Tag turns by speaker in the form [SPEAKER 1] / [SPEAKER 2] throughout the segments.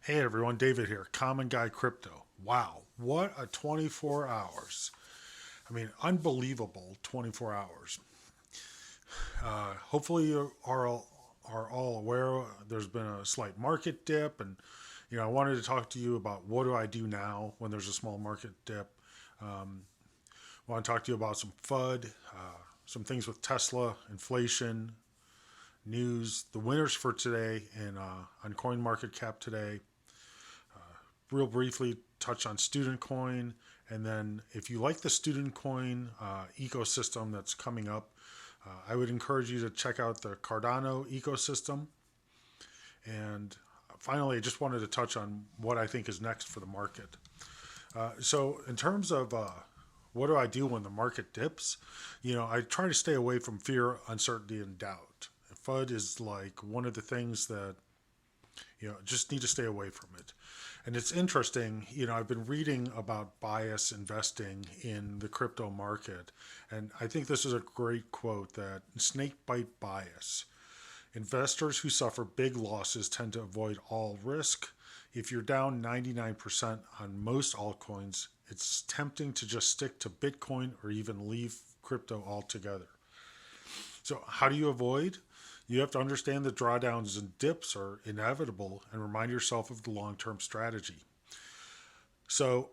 [SPEAKER 1] Hey everyone, David here, Common Guy Crypto. Wow, what a 24 hours. I mean, unbelievable 24 hours. Hopefully you are all aware there's been a slight market dip, and I wanted to talk to you about what do I do now when there's a small market dip. I want to talk to you about some FUD, some things with Tesla, inflation, news, the winners for today, and on CoinMarketCap today. Real briefly touch on Studentcoin, and then if you like the Studentcoin ecosystem that's coming up, I would encourage you to check out the Cardano ecosystem. And finally, I just wanted to touch on what I think is next for the market. So, in terms of what do I do when the market dips, I try to stay away from fear, uncertainty, and doubt. FUD is like one of the things that just need to stay away from it. And it's interesting, I've been reading about bias investing in the crypto market, and I think this is a great quote that snake bite bias. Investors who suffer big losses tend to avoid all risk. If you're down 99% on most altcoins, it's tempting to just stick to Bitcoin or even leave crypto altogether. So, how do you avoid? You have to understand that drawdowns and dips are inevitable and remind yourself of the long term strategy. So,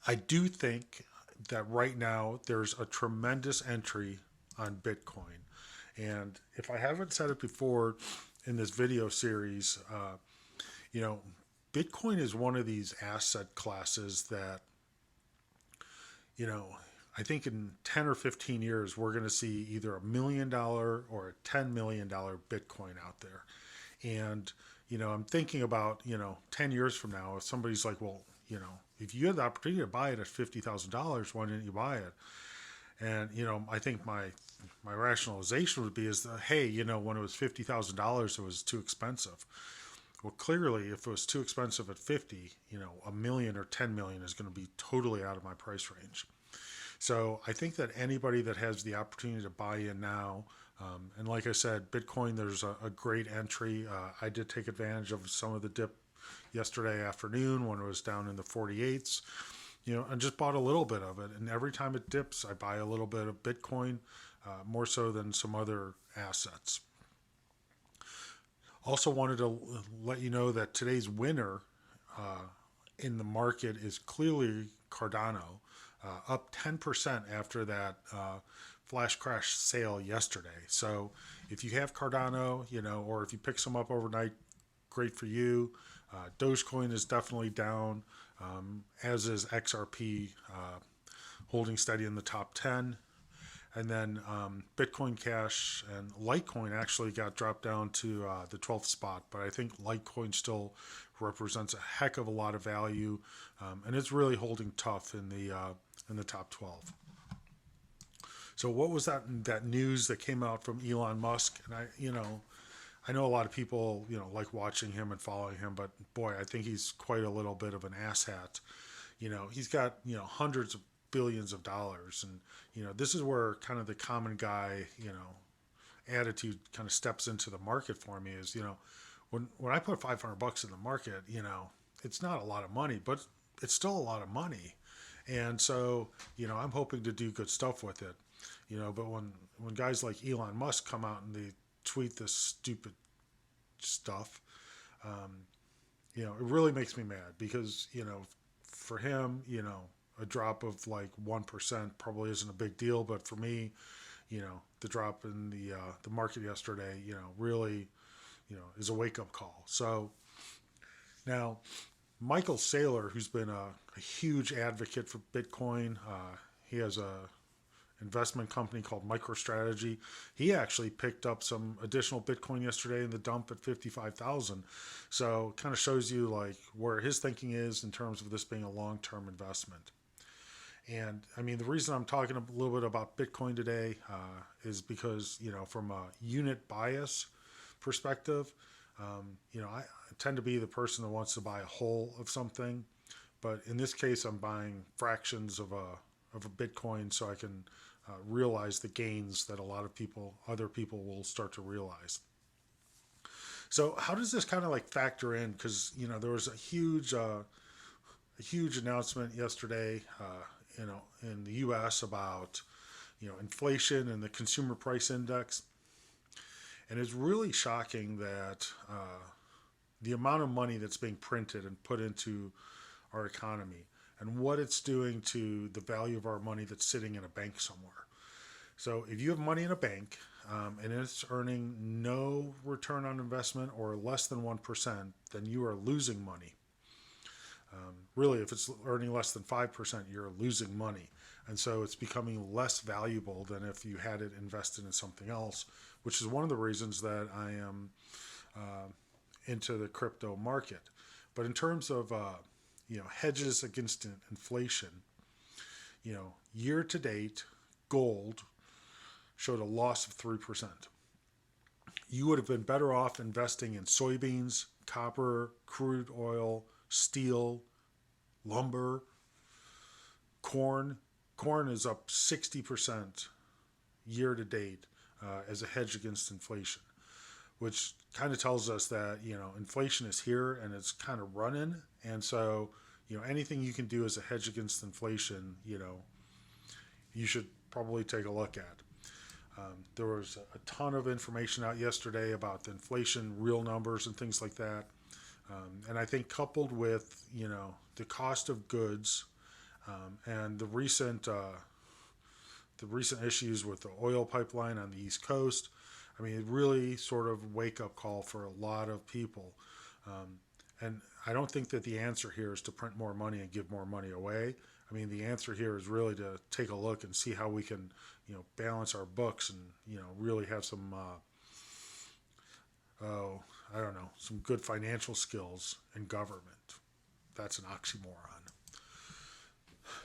[SPEAKER 1] I do think that right now there's a tremendous entry on Bitcoin. And if I haven't said it before in this video series, you know, Bitcoin is one of these asset classes that, you know, I think in 10 or 15 years, we're going to see either $1 million or a $10 million Bitcoin out there. And, I'm thinking about, 10 years from now, if somebody's like, well, if you had the opportunity to buy it at $50,000, why didn't you buy it? And, I think my rationalization would be is that, hey, when it was $50,000, it was too expensive. Well, clearly, if it was too expensive at 50, a million or 10 million is going to be totally out of my price range. So I think that anybody that has the opportunity to buy in now, and like I said, Bitcoin, there's a great entry. I did take advantage of some of the dip yesterday afternoon when it was down in the 48s, and just bought a little bit of it. And every time it dips, I buy a little bit of Bitcoin, more so than some other assets. Also wanted to let you know that today's winner in the market is clearly Cardano, up 10% after that flash crash sale yesterday. So if you have Cardano, or if you pick some up overnight, great for you. Dogecoin is definitely down, as is XRP, holding steady in the top 10. And then Bitcoin Cash and Litecoin actually got dropped down to the 12th spot, but I think Litecoin still represents a heck of a lot of value, and it's really holding tough in the top 12. So what was that news that came out from Elon Musk? And I know a lot of people like watching him and following him, but boy, I think he's quite a little bit of an asshat. He's got hundreds of billions of dollars, and this is where kind of the common guy attitude kind of steps into the market for me. Is when I put $500 in the market, it's not a lot of money, but it's still a lot of money. And so, I'm hoping to do good stuff with it. But when guys like Elon Musk come out and they tweet this stupid stuff, it really makes me mad because, for him, a drop of like 1% probably isn't a big deal. But for me, the drop in the market yesterday, really, is a wake up call. So now, Michael Saylor, who's been a huge advocate for Bitcoin, he has a investment company called MicroStrategy. He actually picked up some additional Bitcoin yesterday in the dump at 55,000. So kind of shows you like where his thinking is in terms of this being a long-term investment. And I mean, the reason I'm talking a little bit about Bitcoin today is because, from a unit bias perspective, I tend to be the person that wants to buy a whole of something. But in this case, I'm buying fractions of a Bitcoin so I can realize the gains that a lot of other people will start to realize. So how does this kind of like factor in? Because there was a huge announcement yesterday, in the U.S. about inflation and the consumer price index, and it's really shocking that the amount of money that's being printed and put into our economy and what it's doing to the value of our money that's sitting in a bank somewhere. So if you have money in a bank and it's earning no return on investment or less than 1%, then you are losing money. Really, if it's earning less than 5%, you're losing money. And so it's becoming less valuable than if you had it invested in something else, which is one of the reasons that I am into the crypto market. But in terms of hedges against inflation, year to date, gold showed a loss of 3%. You would have been better off investing in soybeans, copper, crude oil, steel, lumber, corn. Corn is up 60% year to date as a hedge against inflation, which kind of tells us that inflation is here and it's kind of running, and so anything you can do as a hedge against inflation, you should probably take a look at. There was a ton of information out yesterday about the inflation, real numbers, and things like that. And I think coupled with the cost of goods and the recent issues with the oil pipeline on the East Coast, I mean, it really sort of wake up call for a lot of people. And I don't think that the answer here is to print more money and give more money away. I mean, the answer here is really to take a look and see how we can, balance our books and, really have some, I don't know, some good financial skills in government. That's an oxymoron.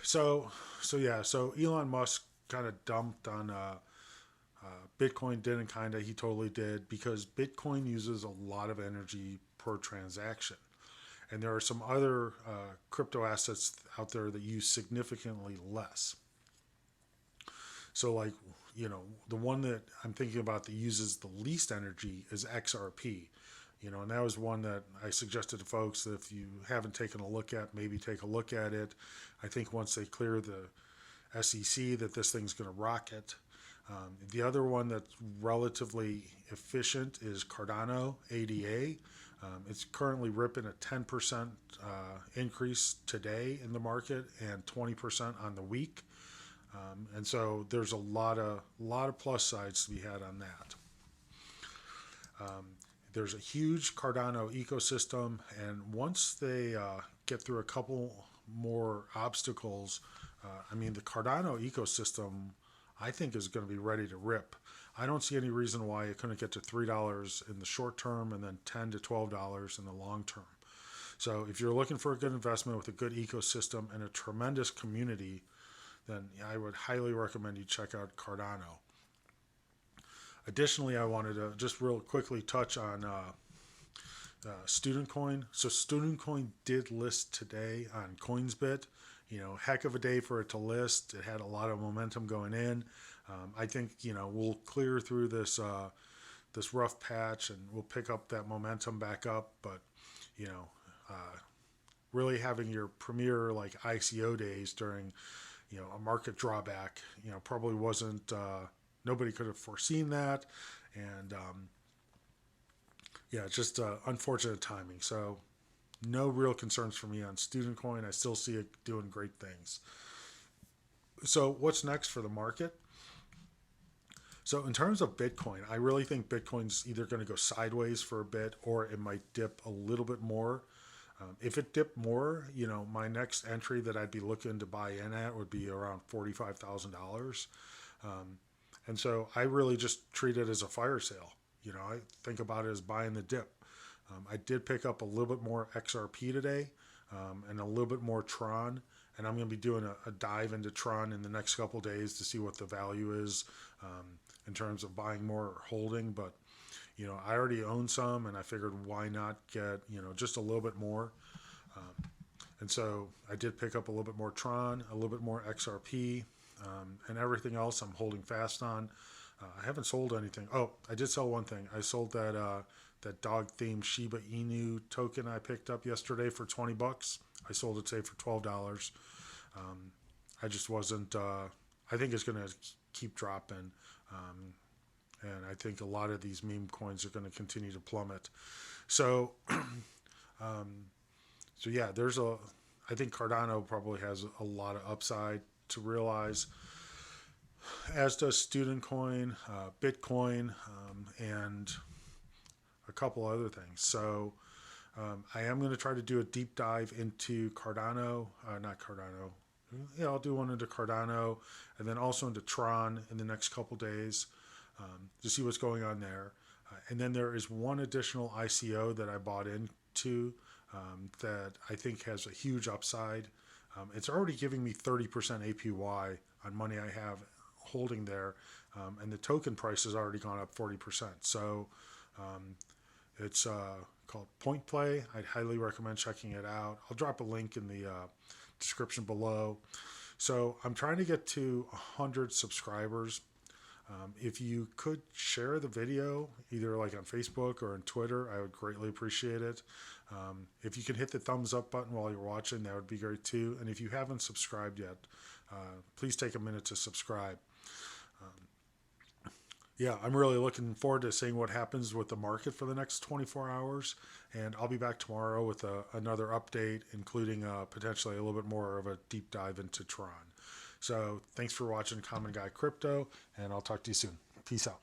[SPEAKER 1] So Elon Musk kind of dumped on Bitcoin. Didn't kind of, he totally did, because Bitcoin uses a lot of energy per transaction. And there are some other crypto assets out there that use significantly less. So like, the one that I'm thinking about that uses the least energy is XRP. And that was one that I suggested to folks that if you haven't taken a look at, maybe take a look at it. I think once they clear the SEC, that this thing's going to rocket. The other one that's relatively efficient is Cardano, ADA. It's currently ripping a 10% increase today in the market and 20% on the week. And so there's a lot of plus sides to be had on that. There's a huge Cardano ecosystem, and once they get through a couple more obstacles, the Cardano ecosystem, I think, is going to be ready to rip. I don't see any reason why it couldn't get to $3 in the short term and then $10 to $12 in the long term. So if you're looking for a good investment with a good ecosystem and a tremendous community, then I would highly recommend you check out Cardano. Additionally, I wanted to just real quickly touch on Studentcoin. So Studentcoin did list today on CoinsBit. Heck of a day for it to list. It had a lot of momentum going in. I think we'll clear through this rough patch and we'll pick up that momentum back up. But really having your premier like ICO days during a market drawback, probably wasn't. Nobody could have foreseen that, and just unfortunate timing. So no real concerns for me on Studentcoin. I still see it doing great things. So what's next for the market? So in terms of Bitcoin, I really think Bitcoin's either going to go sideways for a bit or it might dip a little bit more. If it dipped more, my next entry that I'd be looking to buy in at would be around $45,000. And so I really just treat it as a fire sale. I think about it as buying the dip. I did pick up a little bit more XRP today and a little bit more Tron. And I'm going to be doing a dive into Tron in the next couple of days to see what the value is in terms of buying more or holding. But, I already own some, and I figured why not get, just a little bit more. And so I did pick up a little bit more Tron, a little bit more XRP, and everything else I'm holding fast on. I haven't sold anything. Oh, I did sell one thing. I sold that dog themed Shiba Inu token I picked up yesterday for $20. I sold it today for $12. I just wasn't. I think it's going to keep dropping, and I think a lot of these meme coins are going to continue to plummet. So, so yeah, there's a. I think Cardano probably has a lot of upside to realize, as does Studentcoin, Bitcoin, and a couple other things. So I am going to try to do a deep dive into Cardano, not Cardano. Yeah, I'll do one into Cardano and then also into Tron in the next couple days to see what's going on there. And then there is one additional ICO that I bought into that I think has a huge upside. It's already giving me 30% APY on money I have holding there, and the token price has already gone up 40%. So it's called PointPay. I'd highly recommend checking it out. I'll drop a link in the description below. So I'm trying to get to 100 subscribers. If you could share the video, either like on Facebook or on Twitter, I would greatly appreciate it. If you can hit the thumbs up button while you're watching, that would be great too. And if you haven't subscribed yet, please take a minute to subscribe. Yeah, I'm really looking forward to seeing what happens with the market for the next 24 hours. And I'll be back tomorrow with another update, including potentially a little bit more of a deep dive into Tron. So thanks for watching Common Guy Crypto, and I'll talk to you soon. Peace out.